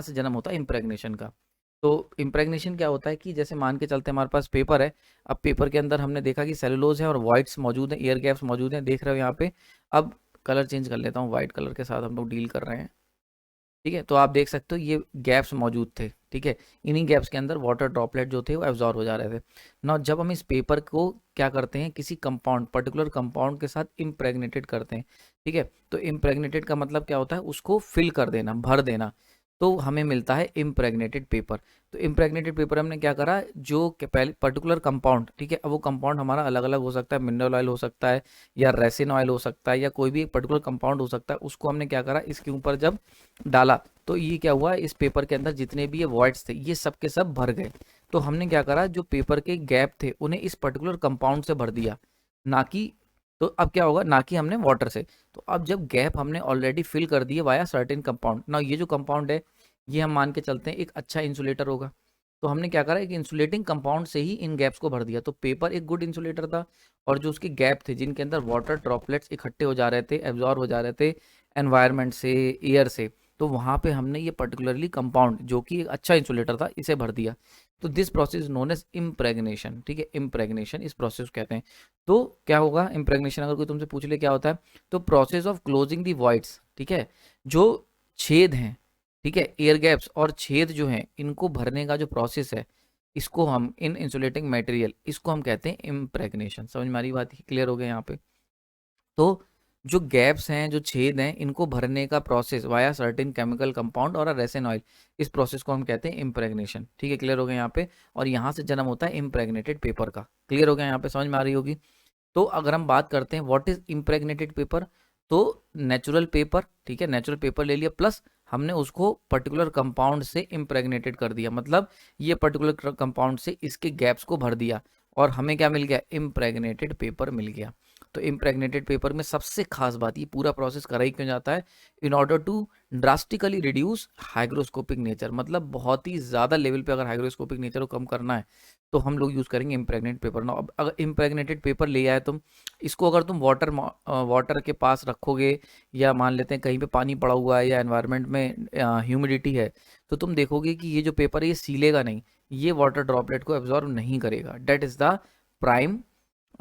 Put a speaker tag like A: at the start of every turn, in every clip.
A: से जन्म होता है इम्प्रेग्नेशन का। तो इम्प्रेग्नेशन क्या होता है कि जैसे मान के चलते हमारे पास पेपर है। अब पेपर के अंदर हमने देखा कि सेलुलोज है और वॉइड्स मौजूद हैं, एयर गैप्स मौजूद हैं, देख रहे हो यहाँ पे। अब कलर चेंज कर लेता हूँ, वाइट कलर के साथ हम लोग डील कर रहे हैं। ठीक है, तो आप देख सकते हो ये गैप्स मौजूद थे। ठीक है, इन्हीं गैप्स के अंदर वाटर ड्रॉपलेट जो थे वो एब्जॉर्ब हो जा रहे थे ना। जब हम इस पेपर को क्या करते हैं, किसी कंपाउंड, पर्टिकुलर कंपाउंड के साथ इम्प्रेग्नेटेड करते हैं। ठीक है, तो इम्प्रेग्नेटेड का मतलब क्या होता है, उसको फिल कर देना, भर देना, तो हमें मिलता है इम्प्रेग्नेटेड पेपर। तो इम्प्रेग्नेटेड पेपर हमने क्या करा, जो पहले पर्टिकुलर कंपाउंड, ठीक है, अब वो कंपाउंड हमारा अलग अलग हो सकता है, मिनरल ऑयल हो सकता है या रेसिन ऑयल हो सकता है या कोई भी एक पर्टिकुलर कंपाउंड हो सकता है, उसको हमने क्या करा, इसके ऊपर जब डाला तो ये क्या हुआ, इस पेपर के अंदर जितने भी ये वॉइड्स थे ये सब के सब भर गए। तो हमने क्या करा, जो पेपर के गैप थे उन्हें इस पर्टिकुलर कंपाउंड से भर दिया, ना कि, तो अब क्या होगा, ना कि हमने वाटर से। तो अब जब गैप हमने ऑलरेडी फिल कर दिए वाया सर्टेन कंपाउंड, ना ये जो कंपाउंड है ये हम मान के चलते हैं एक अच्छा इंसुलेटर होगा। तो हमने क्या करा, एक इंसुलेटिंग कंपाउंड से ही इन गैप्स को भर दिया। तो पेपर एक गुड इंसुलेटर था, और जो उसके गैप थे जिनके अंदर वाटर ड्रॉपलेट्स इकट्ठे हो जा रहे थे, एब्जॉर्ब हो जा रहे थे एनवायरनमेंट से, एयर से, तो वहाँ पे हमने ये पर्टिकुलरली कंपाउंड जो कि एक अच्छा इंसुलेटर था इसे भर दिया। तो दिस प्रोसेस नोन एज इम्प्रेग्नेशन। ठीक है, इम्प्रेग्नेशन इस प्रोसेस को कहते हैं। तो क्या होगा इम्प्रेग्नेशन, अगर कोई तुमसे पूछ ले क्या होता है, तो process of closing the voids. ठीक है, जो छेद हैं, ठीक है, एयर गैप्स और छेद जो हैं इनको भरने का जो प्रोसेस है, इसको हम इन इंसुलेटिंग मटेरियल, इसको हम कहते हैं इम्प्रेग्नेशन। समझ में आ रही बात, क्लियर हो गया यहाँ पे। तो जो गैप्स हैं, जो छेद हैं, इनको भरने का process via certain chemical compound और रेसिन ऑयल, इस प्रोसेस को हम कहते हैं इम्प्रेग्नेशन। ठीक है, क्लियर हो गया यहाँ पे। और यहाँ से जन्म होता है इम्प्रेग्नेटेड पेपर का। क्लियर हो गया यहाँ पे, समझ में आ रही होगी। तो अगर हम बात करते हैं व्हाट इज इम्प्रेग्नेटेड पेपर, तो नेचुरल पेपर, ठीक है, नेचुरल पेपर ले लिया, प्लस हमने उसको पर्टिकुलर कंपाउंड से इम्प्रेग्नेटेड कर दिया, मतलब ये पर्टिकुलर कंपाउंड से इसके गैप्स को भर दिया, और हमें क्या मिल गया, इम्प्रेग्नेटेड पेपर मिल गया। तो इम्प्रेग्नेटेड पेपर में सबसे खास बात, ये पूरा प्रोसेस करा ही क्यों जाता है, in order to drastically reduce hygroscopic nature, मतलब बहुत ही ज़्यादा लेवल पे अगर हाइग्रोस्कोपिक नेचर को कम करना है तो हम लोग यूज़ करेंगे इम्प्रेग्नेटेड पेपर ना। अब अगर इम्प्रेग्नेटेड पेपर ले आए तुम, इसको अगर तुम वाटर के पास रखोगे, या मान लेते हैं कहीं पे पानी पड़ा हुआ है या एनवायरनमेंट में ह्यूमिडिटी है, तो तुम देखोगे कि ये जो पेपर है ये सीलेगा नहीं, ये वाटर ड्रॉपलेट को एब्जॉर्ब नहीं करेगा। Prime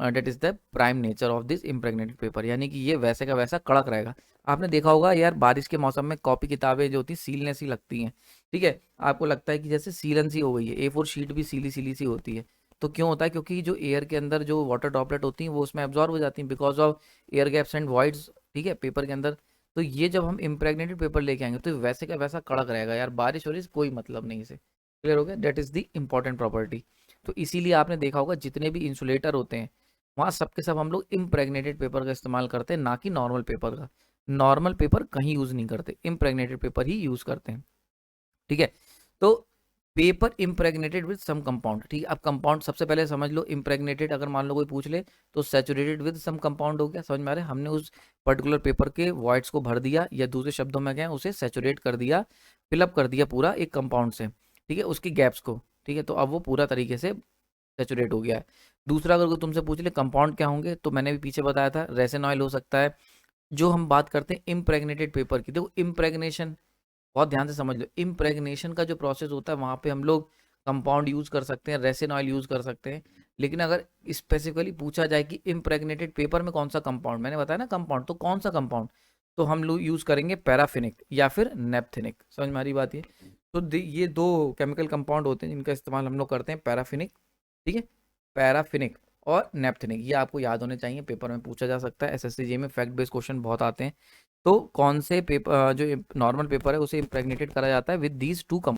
A: date is the prime nature of this impregnated paper, यानी कि ये वैसे का वैसा कड़क रहेगा। आपने देखा होगा यार, बारिश के मौसम में कॉपी किताबें जो होती हैं सीलने सी लगती हैं। ठीक है, आपको लगता है कि जैसे सीलन सी हो गई है, A4 शीट भी सीली सीली सी होती है। तो क्यों होता है, क्योंकि जो एयर के अंदर जो वाटर ड्रॉपलेट होती हैं वो उसमें एब्जॉर्ब हो जाती हैं because of air gaps and voids. ठीक है, पेपर के अंदर। तो ये जब हम इम्प्रेग्नेटेड पेपर लेके आएंगे तो वैसे का वैसा कड़क रहेगा यार, बारिश हो रही कोई मतलब नहीं इसे। क्लियर हो गया, that is the important property. तो इसीलिए आपने देखा होगा जितने भी इंसुलेटर होते हैं वहाँ सब के सब हम लोग इम्प्रेग्नेटेड पेपर का इस्तेमाल करते हैं, ना कि नॉर्मल पेपर का। नॉर्मल पेपर कहीं यूज़ नहीं करते, इम्प्रेग्नेटेड पेपर ही यूज़ करते हैं। ठीक है, तो paper impregnated with some compound. ठीक है, अब कंपाउंड सबसे पहले समझ लो, इम्प्रेग्नेटेड अगर मान लो कोई पूछ ले तो सैचुरेटेड विद सम कंपाउंड हो गया। समझ में आ रहा है, हमने उस पर्टिकुलर पेपर के वॉइड्स को भर दिया, या दूसरे शब्दों में क्या, उसे सैचुरेट कर दिया, फिलअप कर दिया पूरा एक कंपाउंड से। ठीक है, उसकी गैप्स को। ठीक है, तो अब वो पूरा तरीके से सैचुरेट हो गया है। दूसरा, अगर कोई तुमसे पूछ ले कंपाउंड क्या होंगे, तो मैंने भी पीछे बताया था, रेसिन ऑयल हो सकता है। जो हम बात करते हैं इम्प्रेग्नेटेड पेपर की, देखो इम्प्रेग्नेशन बहुत ध्यान से समझ लो, इम्प्रेग्नेशन का जो प्रोसेस होता है वहाँ पे हम लोग कंपाउंड यूज़ कर सकते हैं, रेसिन ऑयल यूज़ कर सकते हैं। लेकिन अगर स्पेसिफिकली पूछा जाए कि इम्प्रेग्नेटेड पेपर में कौन सा कंपाउंड, मैंने बताया ना कंपाउंड, तो कौन सा कंपाउंड, तो हम लोग यूज़ करेंगे पैराफिनिक या फिर नेपथेनिक। समझ में आ रही बात ये। तो ये दो केमिकल कंपाउंड होते हैं जिनका इस्तेमाल हम लोग करते हैं, पैराफिनिक, ठीक है, पैराफिनिक और नेपथेनिक। ये आपको याद होने चाहिए, पेपर में पूछा जा सकता है, एसएससी में फैक्ट बेस्ड क्वेश्चन बहुत आते हैं। तो कौन से पेपर, जो नॉर्मल पेपर है उसे इम्प्रेग्नेटेड करा जाता है विद दीज टू